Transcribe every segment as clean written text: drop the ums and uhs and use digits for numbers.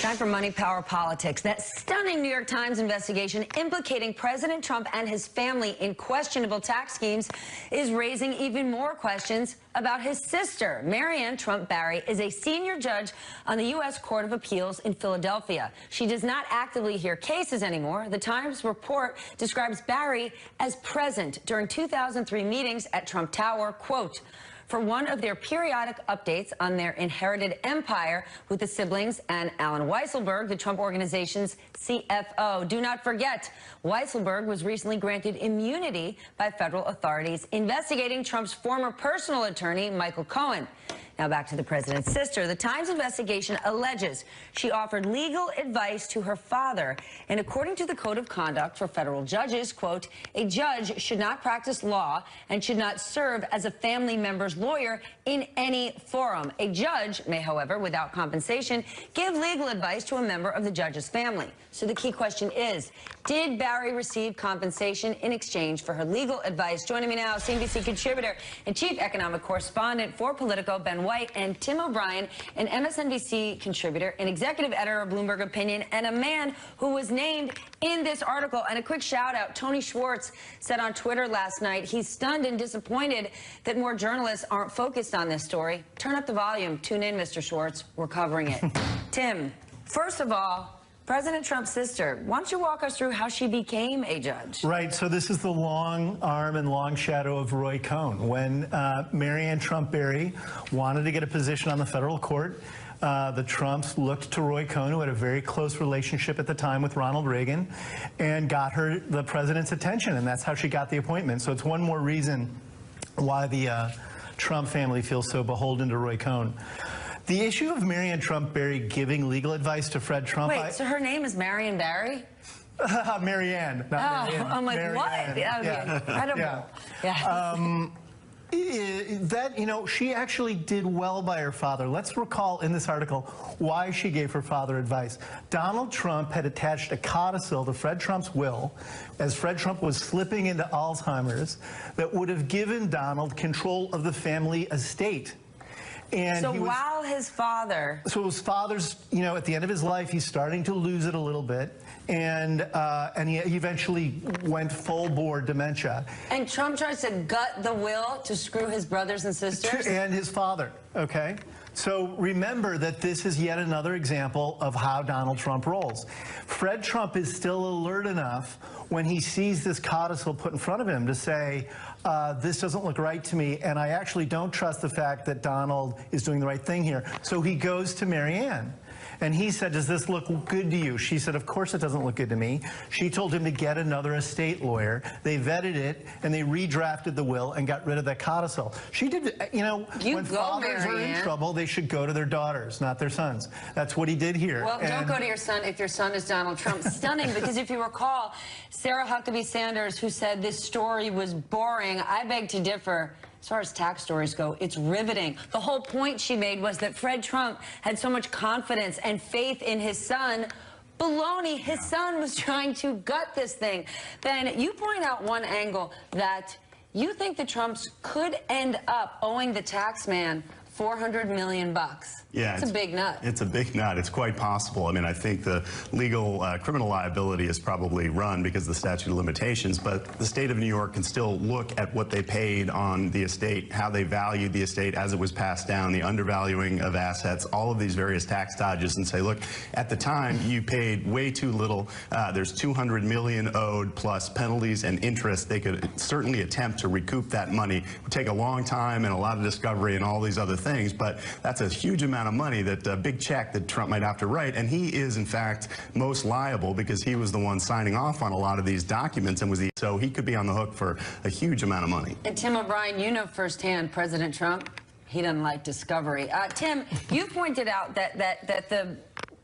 Time for Money, Power, Politics. That stunning New York Times investigation implicating President Trump and his family in questionable tax schemes is raising even more questions about his sister. Marianne Trump Barry is a senior judge on the U.S. Court of Appeals in Philadelphia. She does not actively hear cases anymore. The Times report describes Barry as present during 2003 meetings at Trump Tower, quote, for one of their periodic updates on their inherited empire with the siblings and Alan Weisselberg, the Trump Organization's CFO. Do not forget, Weisselberg was recently granted immunity by federal authorities investigating Trump's former personal attorney, Michael Cohen. Now back to the president's sister. The Times investigation alleges she offered legal advice to her father. And according to the Code of Conduct for federal judges, quote, a judge should not practice law and should not serve as a family member's lawyer in any forum. A judge may, however, without compensation, give legal advice to a member of the judge's family. So the key question is, did Barry receive compensation in exchange for her legal advice? Joining me now, CNBC contributor and chief economic correspondent for Politico, Ben White, and Tim O'Brien, an MSNBC contributor, an executive editor of Bloomberg Opinion, and a man who was named in this article. And a quick shout out, Tony Schwartz said on Twitter last night he's stunned and disappointed that more journalists aren't focused on this story. Turn up the volume. Tune in, Mr. Schwartz. We're covering it. Tim, first of all, President Trump's sister, why don't you walk us through how she became a judge? Right, so this is the long arm and long shadow of Roy Cohn. When Marianne Trump Barry wanted to get a position on the federal court, the Trumps looked to Roy Cohn, who had a very close relationship at the time with Ronald Reagan, and got her the president's attention, and that's how she got the appointment. So it's one more reason why the Trump family feels so beholden to Roy Cohn. The issue of Marianne Trump Barry giving legal advice to Fred Trump... Wait, so her name is Marianne Barry? Marianne, not Marianne. I'm like, Marianne. what? That would be incredible. That, you know, she actually did well by her father. Let's recall in this article why she gave her father advice. Donald Trump had attached a codicil to Fred Trump's will as Fred Trump was slipping into Alzheimer's that would have given Donald control of the family estate. And so while his father... So his father's, you know, at the end of his life, he's starting to lose it a little bit. And he eventually went full bore dementia. And Trump tries to gut the will to screw his brothers and sisters? And his father, okay? So remember that this is yet another example of how Donald Trump rolls. Fred Trump is still alert enough when he sees this codicil put in front of him to say, this doesn't look right to me, and I actually don't trust the fact that Donald is doing the right thing here. So he goes to Marianne. And he said, does this look good to you? She said, of course it doesn't look good to me. She told him to get another estate lawyer. They vetted it, and they redrafted the will and got rid of that codicil. She did, you know, when fathers are in trouble, they should go to their daughters, not their sons. That's what he did here. Well, don't go to your son if your son is Donald Trump. Stunning, because if you recall, Sarah Huckabee Sanders, who said this story was boring, I beg to differ. As far as tax stories go, it's riveting. The whole point she made was that Fred Trump had so much confidence and faith in his son. Baloney, his son was trying to gut this thing. Ben, you point out one angle that you think the Trumps could end up owing the tax man $400 million. Yeah, it's a big nut. It's a big nut. It's quite possible. I mean, I think the legal criminal liability is probably run because of the statute of limitations, but the state of New York can still look at what they paid on the estate, how they valued the estate as it was passed down, the undervaluing of assets, all of these various tax dodges, and say, look, at the time you paid way too little. There's $200 million owed plus penalties and interest. They could certainly attempt to recoup that money. It would take a long time and a lot of discovery and all these other things, but that's a huge amount of money, that big check that Trump might have to write, and he is in fact most liable because he was the one signing off on a lot of these documents, and so he could be on the hook for a huge amount of money. And Tim O'Brien, you know firsthand President Trump, he doesn't like discovery. Tim, you pointed out that the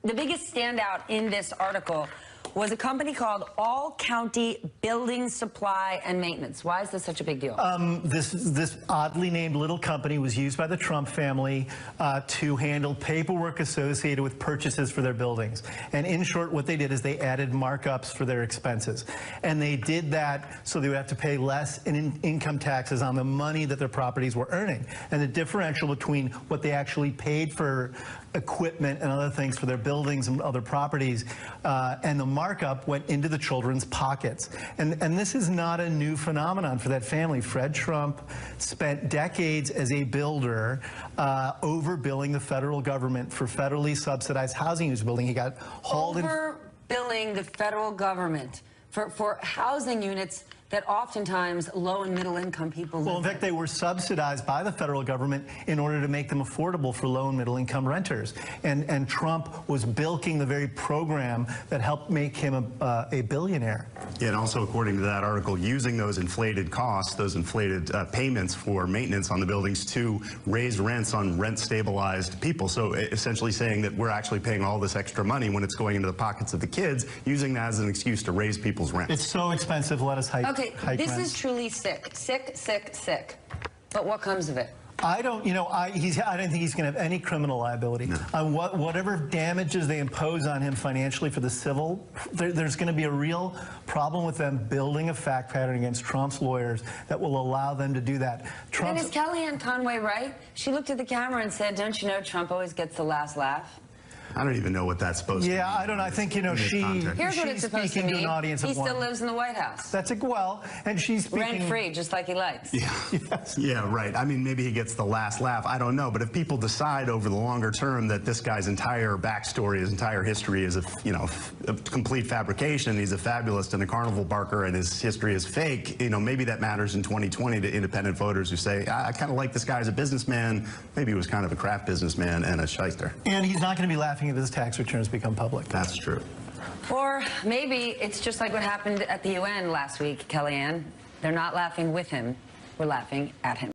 biggest standout in this article was a company called All County Building Supply and Maintenance. Why is this such a big deal? This oddly named little company was used by the Trump family to handle paperwork associated with purchases for their buildings. And in short, what they did is they added markups for their expenses. And they did that so they would have to pay less in income taxes on the money that their properties were earning. And the differential between what they actually paid for equipment and other things for their buildings and other properties, and the markup went into the children's pockets. And this is not a new phenomenon for that family. Fred Trump spent decades as a builder overbilling the federal government for federally subsidized housing he was building. He got hauled in. Overbilling the federal government for housing units that oftentimes low and middle income people live Well, in fact, they were subsidized by the federal government in order to make them affordable for low and middle income renters. And Trump was bilking the very program that helped make him a billionaire. Yeah, and also according to that article, using those inflated costs, those inflated payments for maintenance on the buildings to raise rents on rent-stabilized people. So essentially saying that we're actually paying all this extra money when it's going into the pockets of the kids, using that as an excuse to raise people's rent. It's so expensive, let us hike. Okay, this rents. is truly sick. Sick. But what comes of it? I don't think he's going to have any criminal liability. No. On whatever damages they impose on him financially for the civil, there's going to be a real problem with them building a fact pattern against Trump's lawyers that will allow them to do that. And is Kellyanne Conway right? She looked at the camera and said, "Don't you know Trump always gets the last laugh?" I don't even know what that's supposed to mean. Yeah, I don't know. I think, Here's Here's what it's supposed to mean. To an audience he of one. still lives in the White House. That's and she's speaking Rent-free, just like he likes. Yeah. Yes. Yeah, right. I mean, maybe he gets the last laugh. I don't know. But if people decide over the longer term that this guy's entire backstory, his entire history is a complete fabrication, he's a fabulist and a carnival barker, and his history is fake, maybe that matters in 2020 to independent voters who say, I kind of like this guy as a businessman. Maybe he was kind of a crap businessman and a shyster. And he's not going to be laughing if his tax returns become public. That's true. Or maybe it's just like what happened at the UN last week, Kellyanne. They're not laughing with him. We're laughing at him.